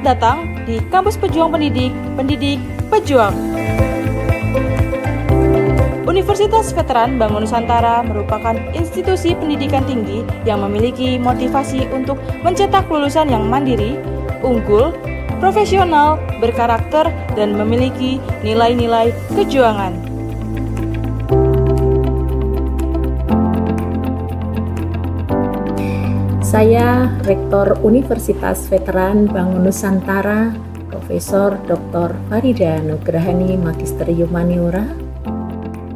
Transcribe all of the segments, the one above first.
Selamat datang di Kampus Pejuang Pendidik, Pendidik Pejuang. Universitas Veteran Bangun Nusantara merupakan institusi pendidikan tinggi yang memiliki motivasi untuk mencetak lulusan yang mandiri, unggul, profesional, berkarakter, dan memiliki nilai-nilai kejuangan. Saya Rektor Universitas Veteran Bangun Nusantara, Profesor Dr. Farida Nugrahani Magister Humaniora.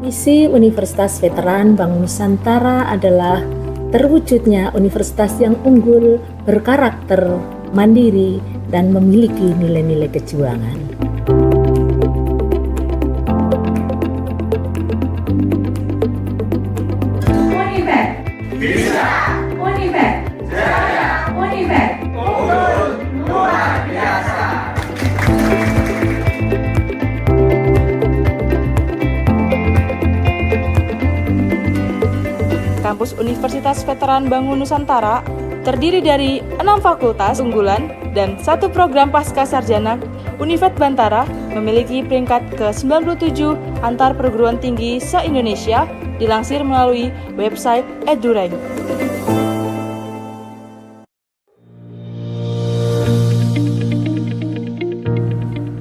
Misi Universitas Veteran Bangun Nusantara adalah terwujudnya universitas yang unggul, berkarakter, mandiri, dan memiliki nilai-nilai kejuangan. Univet bisa, Univet jaya, Univet unggul luar biasa. Kampus Universitas Veteran Bangun Nusantara terdiri dari 6 fakultas unggulan dan 1 program pasca sarjana. Univet Bantara memiliki peringkat ke-97 antar perguruan tinggi se-Indonesia, dilansir melalui website EduRank.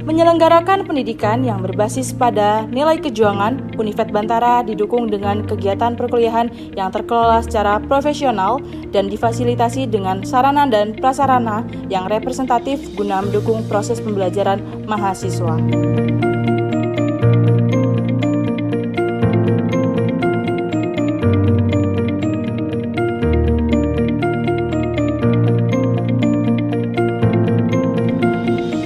Menyelenggarakan pendidikan yang berbasis pada nilai kejuangan, Univet Bantara didukung dengan kegiatan perkuliahan yang terkelola secara profesional dan difasilitasi dengan sarana dan prasarana yang representatif guna mendukung proses pembelajaran mahasiswa.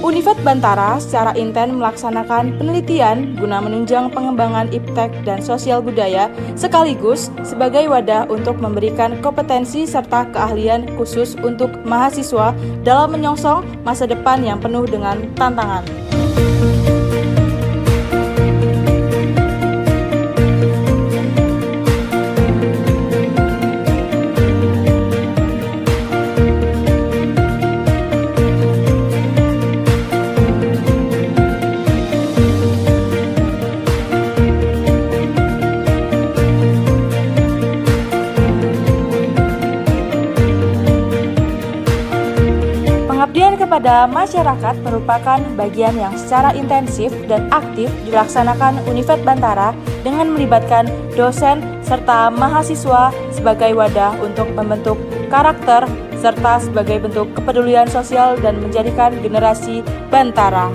Univet Bantara secara intens melaksanakan penelitian guna menunjang pengembangan iptek dan sosial budaya sekaligus sebagai wadah untuk memberikan kompetensi serta keahlian khusus untuk mahasiswa dalam menyongsong masa depan yang penuh dengan tantangan. Pengabdian kepada masyarakat merupakan bagian yang secara intensif dan aktif dilaksanakan Univet Bantara dengan melibatkan dosen serta mahasiswa sebagai wadah untuk membentuk karakter serta sebagai bentuk kepedulian sosial dan menjadikan generasi Bantara.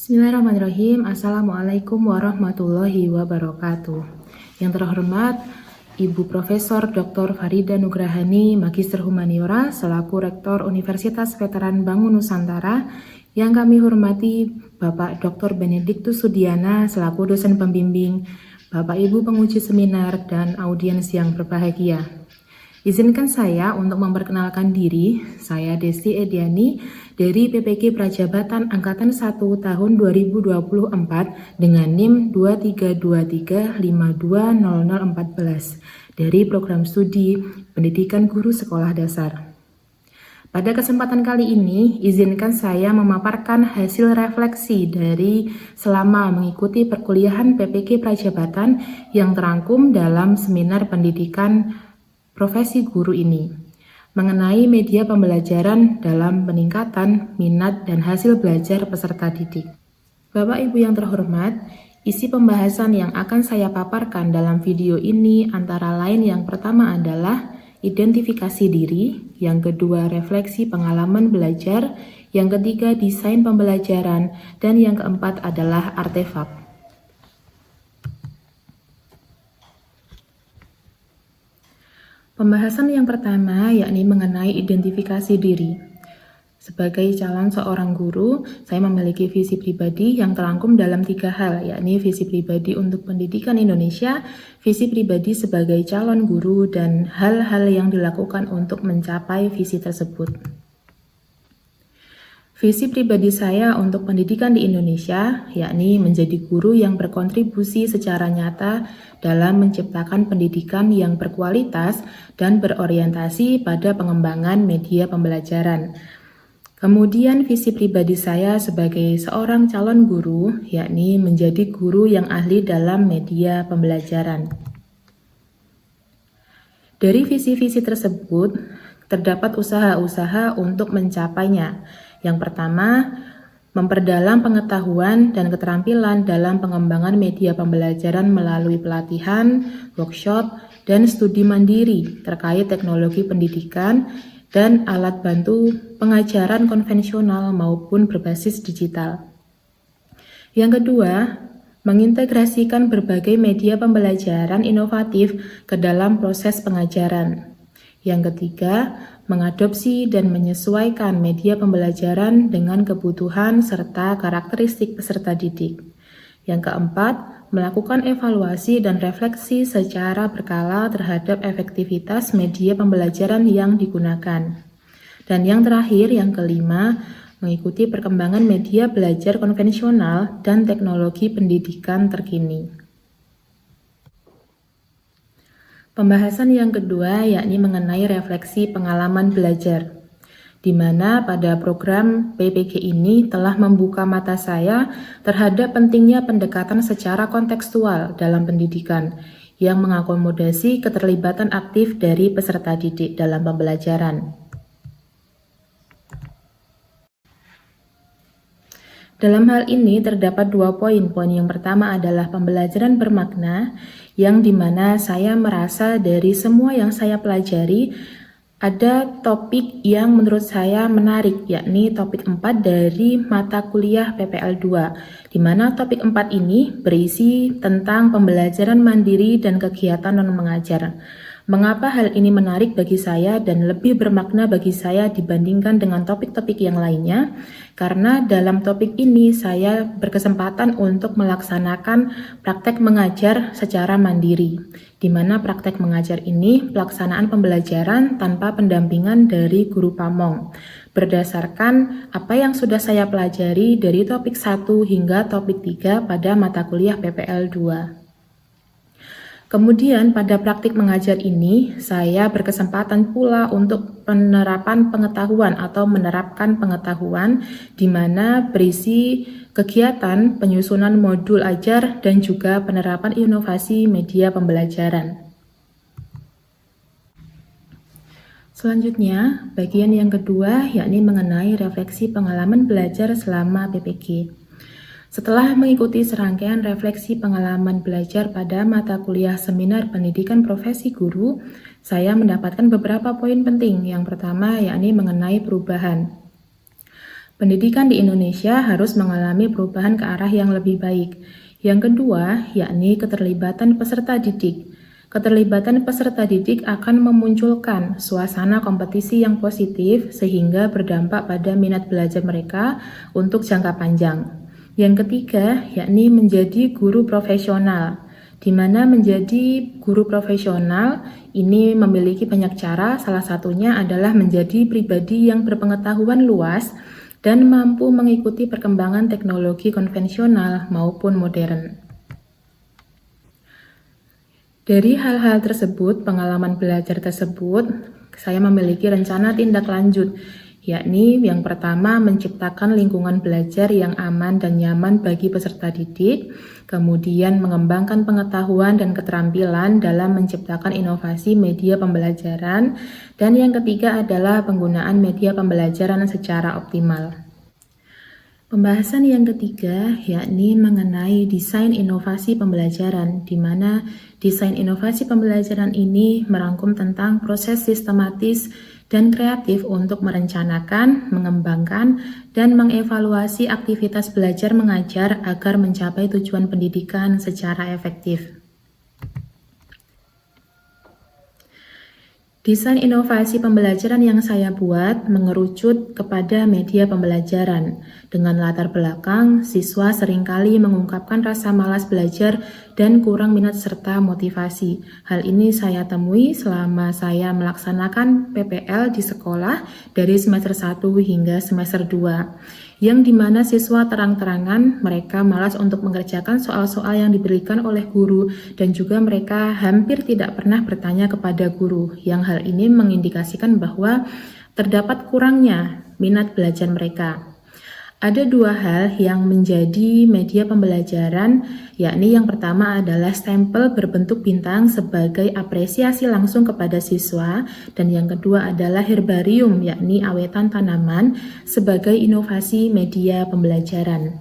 Bismillahirrahmanirrahim. Assalamualaikum warahmatullahi wabarakatuh. Yang terhormat Ibu Profesor Dr. Farida Nugrahani, Magister Humaniora, selaku Rektor Universitas Veteran Bangun Nusantara. Yang kami hormati Bapak Dr. Benediktus Sudiana, selaku dosen pembimbing, Bapak Ibu penguji seminar, dan audiens yang berbahagia. Izinkan saya untuk memperkenalkan diri. Saya Desti Ediani dari PPG Prajabatan Angkatan 1 tahun 2024 dengan NIM 2323520014 dari program studi Pendidikan Guru Sekolah Dasar. Pada kesempatan kali ini, izinkan saya memaparkan hasil refleksi dari selama mengikuti perkuliahan PPG Prajabatan yang terangkum dalam seminar pendidikan profesi guru ini, mengenai media pembelajaran dalam peningkatan minat dan hasil belajar peserta didik. Bapak Ibu yang terhormat, isi pembahasan yang akan saya paparkan dalam video ini antara lain yang pertama adalah identifikasi diri, yang kedua refleksi pengalaman belajar, yang ketiga desain pembelajaran, dan yang keempat adalah artefak. Pembahasan yang pertama yakni mengenai identifikasi diri. Sebagai calon seorang guru, saya memiliki visi pribadi yang terangkum dalam 3 hal, yakni visi pribadi untuk pendidikan Indonesia, visi pribadi sebagai calon guru, dan hal-hal yang dilakukan untuk mencapai visi tersebut. Visi pribadi saya untuk pendidikan di Indonesia, yakni menjadi guru yang berkontribusi secara nyata dalam menciptakan pendidikan yang berkualitas dan berorientasi pada pengembangan media pembelajaran. Kemudian visi pribadi saya sebagai seorang calon guru, yakni menjadi guru yang ahli dalam media pembelajaran. Dari visi-visi tersebut, terdapat usaha-usaha untuk mencapainya. Yang pertama, memperdalam pengetahuan dan keterampilan dalam pengembangan media pembelajaran melalui pelatihan, workshop, dan studi mandiri terkait teknologi pendidikan dan alat bantu pengajaran konvensional maupun berbasis digital. Yang kedua, mengintegrasikan berbagai media pembelajaran inovatif ke dalam proses pengajaran. Yang ketiga, mengadopsi dan menyesuaikan media pembelajaran dengan kebutuhan serta karakteristik peserta didik. Yang keempat, melakukan evaluasi dan refleksi secara berkala terhadap efektivitas media pembelajaran yang digunakan. Dan yang terakhir, yang kelima, mengikuti perkembangan media belajar konvensional dan teknologi pendidikan terkini. Pembahasan yang kedua yakni mengenai refleksi pengalaman belajar, di mana pada program PPG ini telah membuka mata saya terhadap pentingnya pendekatan secara kontekstual dalam pendidikan yang mengakomodasi keterlibatan aktif dari peserta didik dalam pembelajaran. Dalam hal ini terdapat 2 poin. Poin yang pertama adalah pembelajaran bermakna, yang dimana saya merasa dari semua yang saya pelajari ada topik yang menurut saya menarik, yakni topik 4 dari mata kuliah PPL 2, di mana topik 4 ini berisi tentang pembelajaran mandiri dan kegiatan non-mengajar. Mengapa hal ini menarik bagi saya dan lebih bermakna bagi saya dibandingkan dengan topik-topik yang lainnya? Karena dalam topik ini saya berkesempatan untuk melaksanakan praktek mengajar secara mandiri, di mana praktek mengajar ini pelaksanaan pembelajaran tanpa pendampingan dari guru pamong, berdasarkan apa yang sudah saya pelajari dari topik 1 hingga topik 3 pada mata kuliah PPL 2. Kemudian pada praktik mengajar ini, saya berkesempatan pula untuk penerapan pengetahuan atau menerapkan pengetahuan di mana berisi kegiatan penyusunan modul ajar dan juga penerapan inovasi media pembelajaran. Selanjutnya, bagian yang kedua yakni mengenai refleksi pengalaman belajar selama PPG. Setelah mengikuti serangkaian refleksi pengalaman belajar pada mata kuliah seminar pendidikan profesi guru, saya mendapatkan beberapa poin penting. Yang pertama yakni mengenai perubahan. Pendidikan di Indonesia harus mengalami perubahan ke arah yang lebih baik. Yang kedua, yakni keterlibatan peserta didik. Keterlibatan peserta didik akan memunculkan suasana kompetisi yang positif sehingga berdampak pada minat belajar mereka untuk jangka panjang. Yang ketiga, yakni menjadi guru profesional, di mana menjadi guru profesional ini memiliki banyak cara, salah satunya adalah menjadi pribadi yang berpengetahuan luas dan mampu mengikuti perkembangan teknologi konvensional maupun modern. Dari hal-hal tersebut, pengalaman belajar tersebut, saya memiliki rencana tindak lanjut, yakni yang pertama menciptakan lingkungan belajar yang aman dan nyaman bagi peserta didik, kemudian mengembangkan pengetahuan dan keterampilan dalam menciptakan inovasi media pembelajaran, dan yang ketiga adalah penggunaan media pembelajaran secara optimal. Pembahasan yang ketiga yakni mengenai desain inovasi pembelajaran, di mana desain inovasi pembelajaran ini merangkum tentang proses sistematis dan kreatif untuk merencanakan, mengembangkan, dan mengevaluasi aktivitas belajar mengajar agar mencapai tujuan pendidikan secara efektif. Desain inovasi pembelajaran yang saya buat mengerucut kepada media pembelajaran. Dengan latar belakang, siswa seringkali mengungkapkan rasa malas belajar dan kurang minat serta motivasi. Hal ini saya temui selama saya melaksanakan PPL di sekolah dari semester 1 hingga semester 2. Yang dimana siswa terang-terangan mereka malas untuk mengerjakan soal-soal yang diberikan oleh guru dan juga mereka hampir tidak pernah bertanya kepada guru, yang hal ini mengindikasikan bahwa terdapat kurangnya minat belajar mereka. Ada dua hal yang menjadi media pembelajaran, yakni yang pertama adalah stempel berbentuk bintang sebagai apresiasi langsung kepada siswa, dan yang kedua adalah herbarium, yakni awetan tanaman sebagai inovasi media pembelajaran.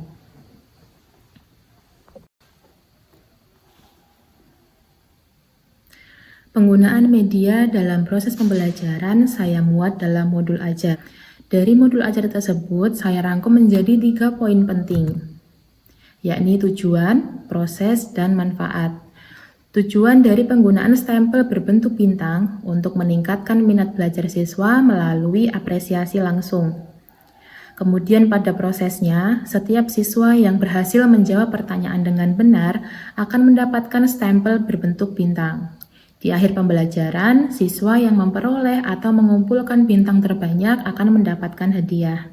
Penggunaan media dalam proses pembelajaran saya muat dalam modul ajar. Dari modul ajar tersebut, saya rangkum menjadi 3 poin penting, yakni tujuan, proses, dan manfaat. Tujuan dari penggunaan stempel berbentuk bintang untuk meningkatkan minat belajar siswa melalui apresiasi langsung. Kemudian pada prosesnya, setiap siswa yang berhasil menjawab pertanyaan dengan benar akan mendapatkan stempel berbentuk bintang. Di akhir pembelajaran, siswa yang memperoleh atau mengumpulkan bintang terbanyak akan mendapatkan hadiah.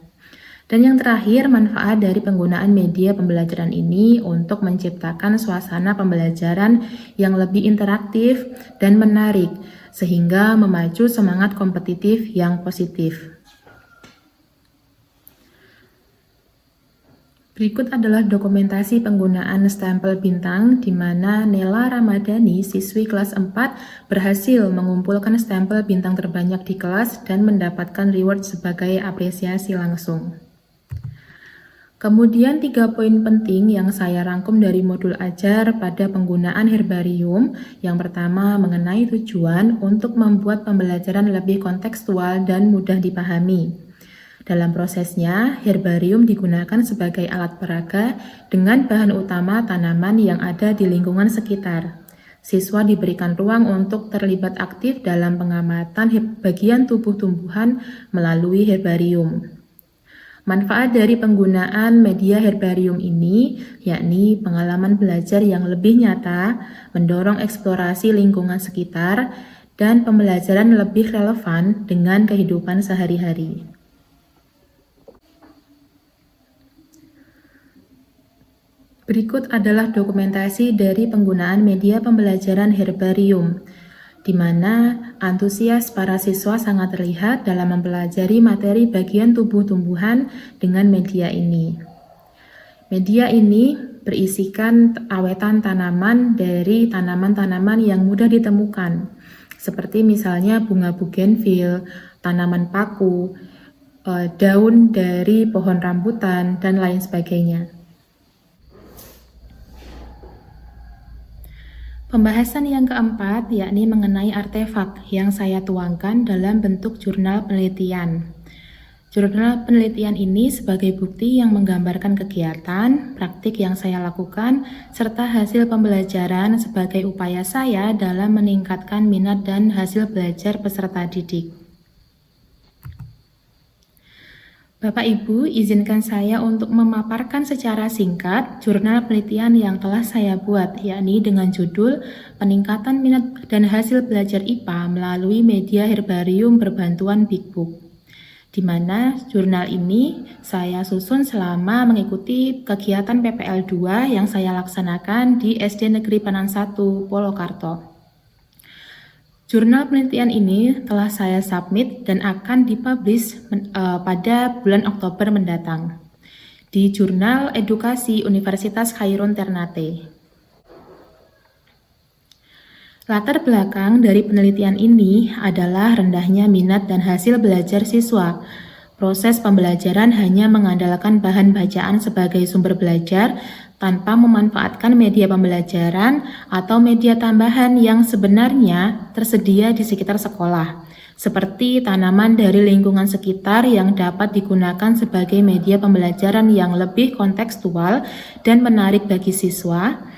Dan yang terakhir, manfaat dari penggunaan media pembelajaran ini untuk menciptakan suasana pembelajaran yang lebih interaktif dan menarik, sehingga memacu semangat kompetitif yang positif. Berikut adalah dokumentasi penggunaan stempel bintang di mana Nela Ramadhani, siswi kelas 4, berhasil mengumpulkan stempel bintang terbanyak di kelas dan mendapatkan reward sebagai apresiasi langsung. Kemudian 3 poin penting yang saya rangkum dari modul ajar pada penggunaan herbarium. Yang pertama mengenai tujuan untuk membuat pembelajaran lebih kontekstual dan mudah dipahami. Dalam prosesnya, herbarium digunakan sebagai alat peraga dengan bahan utama tanaman yang ada di lingkungan sekitar. Siswa diberikan ruang untuk terlibat aktif dalam pengamatan bagian tubuh tumbuhan melalui herbarium. Manfaat dari penggunaan media herbarium ini yakni pengalaman belajar yang lebih nyata, mendorong eksplorasi lingkungan sekitar, dan pembelajaran lebih relevan dengan kehidupan sehari-hari. Berikut adalah dokumentasi dari penggunaan media pembelajaran herbarium, di mana antusias para siswa sangat terlihat dalam mempelajari materi bagian tubuh tumbuhan dengan media ini. Media ini berisikan awetan tanaman dari tanaman-tanaman yang mudah ditemukan, seperti misalnya bunga bougainville, tanaman paku, daun dari pohon rambutan, dan lain sebagainya. Pembahasan yang keempat yakni mengenai artefak yang saya tuangkan dalam bentuk jurnal penelitian. Jurnal penelitian ini sebagai bukti yang menggambarkan kegiatan, praktik yang saya lakukan, serta hasil pembelajaran sebagai upaya saya dalam meningkatkan minat dan hasil belajar peserta didik. Bapak Ibu, izinkan saya untuk memaparkan secara singkat jurnal penelitian yang telah saya buat, yakni dengan judul Peningkatan Minat dan Hasil Belajar IPA melalui Media Herbarium Berbantuan Big Book, di mana jurnal ini saya susun selama mengikuti kegiatan PPL 2 yang saya laksanakan di SD Negeri Panan 1 Polokarto. Jurnal penelitian ini telah saya submit dan akan dipublish pada bulan Oktober mendatang di Jurnal Edukasi Universitas Khairun Ternate. Latar belakang dari penelitian ini adalah rendahnya minat dan hasil belajar siswa. Proses pembelajaran hanya mengandalkan bahan bacaan sebagai sumber belajar tanpa memanfaatkan media pembelajaran atau media tambahan yang sebenarnya tersedia di sekitar sekolah, seperti tanaman dari lingkungan sekitar yang dapat digunakan sebagai media pembelajaran yang lebih kontekstual dan menarik bagi siswa.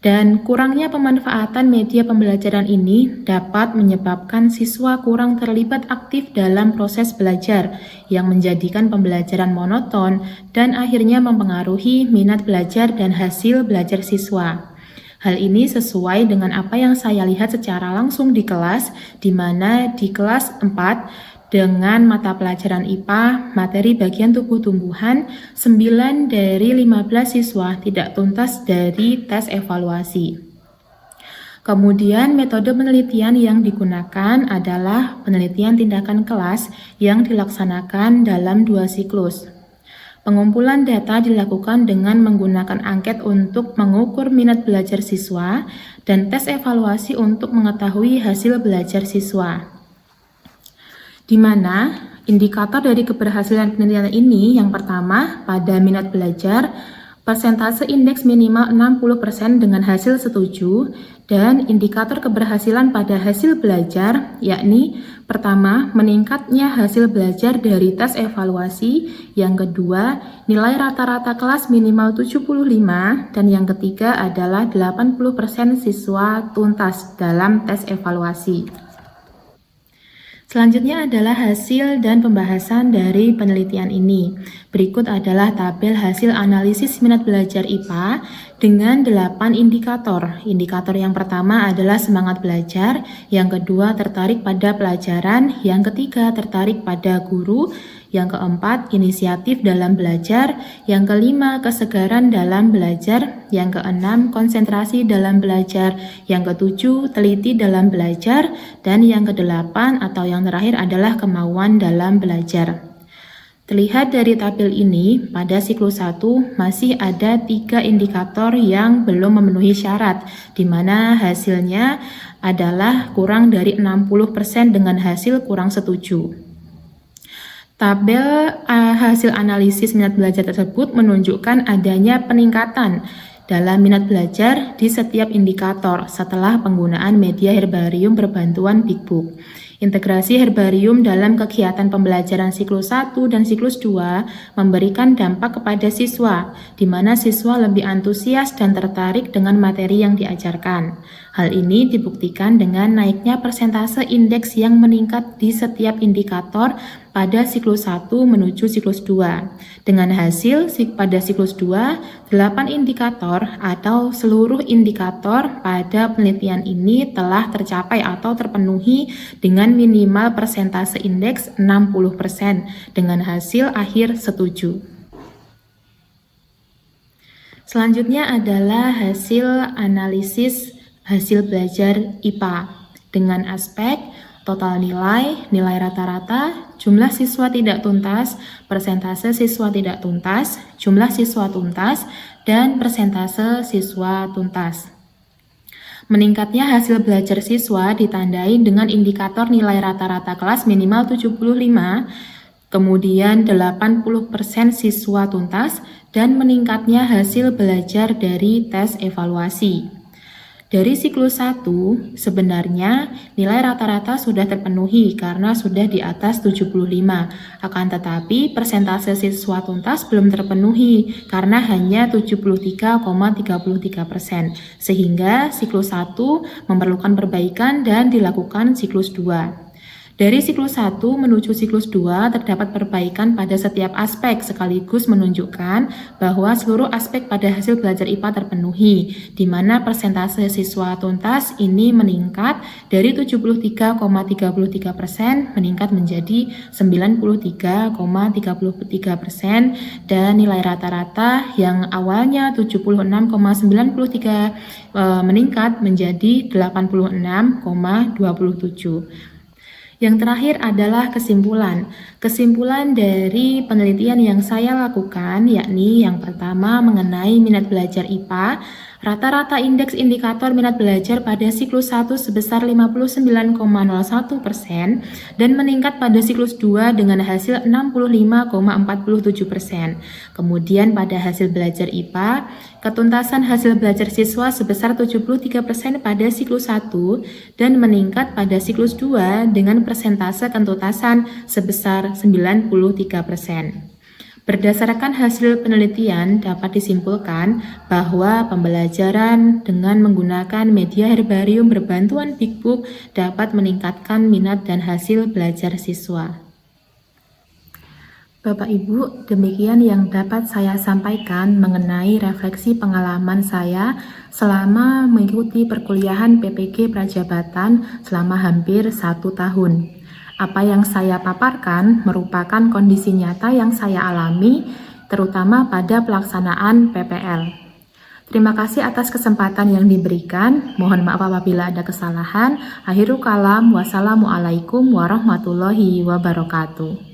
Dan kurangnya pemanfaatan media pembelajaran ini dapat menyebabkan siswa kurang terlibat aktif dalam proses belajar yang menjadikan pembelajaran monoton dan akhirnya mempengaruhi minat belajar dan hasil belajar siswa. Hal ini sesuai dengan apa yang saya lihat secara langsung di kelas, di mana di kelas 4 dengan mata pelajaran IPA, materi bagian tubuh tumbuhan, 9 dari 15 siswa tidak tuntas dari tes evaluasi. Kemudian metode penelitian yang digunakan adalah penelitian tindakan kelas yang dilaksanakan dalam 2 siklus. Pengumpulan data dilakukan dengan menggunakan angket untuk mengukur minat belajar siswa dan tes evaluasi untuk mengetahui hasil belajar siswa. Di mana indikator dari keberhasilan penelitian ini yang pertama pada minat belajar, persentase indeks minimal 60% dengan hasil setuju, dan indikator keberhasilan pada hasil belajar, yakni pertama meningkatnya hasil belajar dari tes evaluasi, yang kedua nilai rata-rata kelas minimal 75, dan yang ketiga adalah 80% siswa tuntas dalam tes evaluasi. Selanjutnya adalah hasil dan pembahasan dari penelitian ini. Berikut adalah tabel hasil analisis minat belajar IPA dengan 8 indikator. Indikator yang pertama adalah semangat belajar, yang kedua tertarik pada pelajaran, yang ketiga tertarik pada guru, yang keempat inisiatif dalam belajar, yang kelima kesegaran dalam belajar, yang keenam konsentrasi dalam belajar, yang ketujuh teliti dalam belajar, dan yang kedelapan atau yang terakhir adalah kemauan dalam belajar. Terlihat dari tabel ini, pada siklus 1 masih ada 3 indikator yang belum memenuhi syarat, di mana hasilnya adalah kurang dari 60% dengan hasil kurang setuju. Tabel hasil analisis minat belajar tersebut menunjukkan adanya peningkatan dalam minat belajar di setiap indikator setelah penggunaan media herbarium berbantuan Big Book. Integrasi herbarium dalam kegiatan pembelajaran siklus 1 dan siklus 2 memberikan dampak kepada siswa, di mana siswa lebih antusias dan tertarik dengan materi yang diajarkan. Hal ini dibuktikan dengan naiknya persentase indeks yang meningkat di setiap indikator pada siklus 1 menuju siklus 2. Dengan hasil pada siklus 2, 8 indikator atau seluruh indikator pada penelitian ini telah tercapai atau terpenuhi dengan minimal persentase indeks 60% dengan hasil akhir setuju. Selanjutnya adalah hasil analisis hasil belajar IPA dengan aspek total nilai, nilai rata-rata, jumlah siswa tidak tuntas, persentase siswa tidak tuntas, jumlah siswa tuntas, dan persentase siswa tuntas. Meningkatnya hasil belajar siswa ditandai dengan indikator nilai rata-rata kelas minimal 75, kemudian 80% siswa tuntas, dan meningkatnya hasil belajar dari tes evaluasi. Dari siklus 1, sebenarnya nilai rata-rata sudah terpenuhi karena sudah di atas 75. Akan tetapi persentase siswa tuntas belum terpenuhi karena hanya 73,33%. Sehingga siklus 1 memerlukan perbaikan dan dilakukan siklus 2. Dari siklus 1 menuju siklus 2 terdapat perbaikan pada setiap aspek sekaligus menunjukkan bahwa seluruh aspek pada hasil belajar IPA terpenuhi, di mana persentase siswa tuntas ini meningkat dari 73,33% meningkat menjadi 93,33% dan nilai rata-rata yang awalnya 76,93 meningkat menjadi 86,27. Yang terakhir adalah kesimpulan. Kesimpulan dari penelitian yang saya lakukan yakni yang pertama mengenai minat belajar IPA. Rata-rata indeks indikator minat belajar pada siklus 1 sebesar 59,01% dan meningkat pada siklus 2 dengan hasil 65,47%. Kemudian pada hasil belajar IPA, ketuntasan hasil belajar siswa sebesar 73% pada siklus 1 dan meningkat pada siklus 2 dengan persentase ketuntasan sebesar 93%. Berdasarkan hasil penelitian, dapat disimpulkan bahwa pembelajaran dengan menggunakan media herbarium berbantuan Bigbook dapat meningkatkan minat dan hasil belajar siswa. Bapak Ibu, demikian yang dapat saya sampaikan mengenai refleksi pengalaman saya selama mengikuti perkuliahan PPG Prajabatan selama hampir 1 tahun. Apa yang saya paparkan merupakan kondisi nyata yang saya alami, terutama pada pelaksanaan PPL. Terima kasih atas kesempatan yang diberikan. Mohon maaf apabila ada kesalahan. Akhirul kalam, wassalamualaikum warahmatullahi wabarakatuh.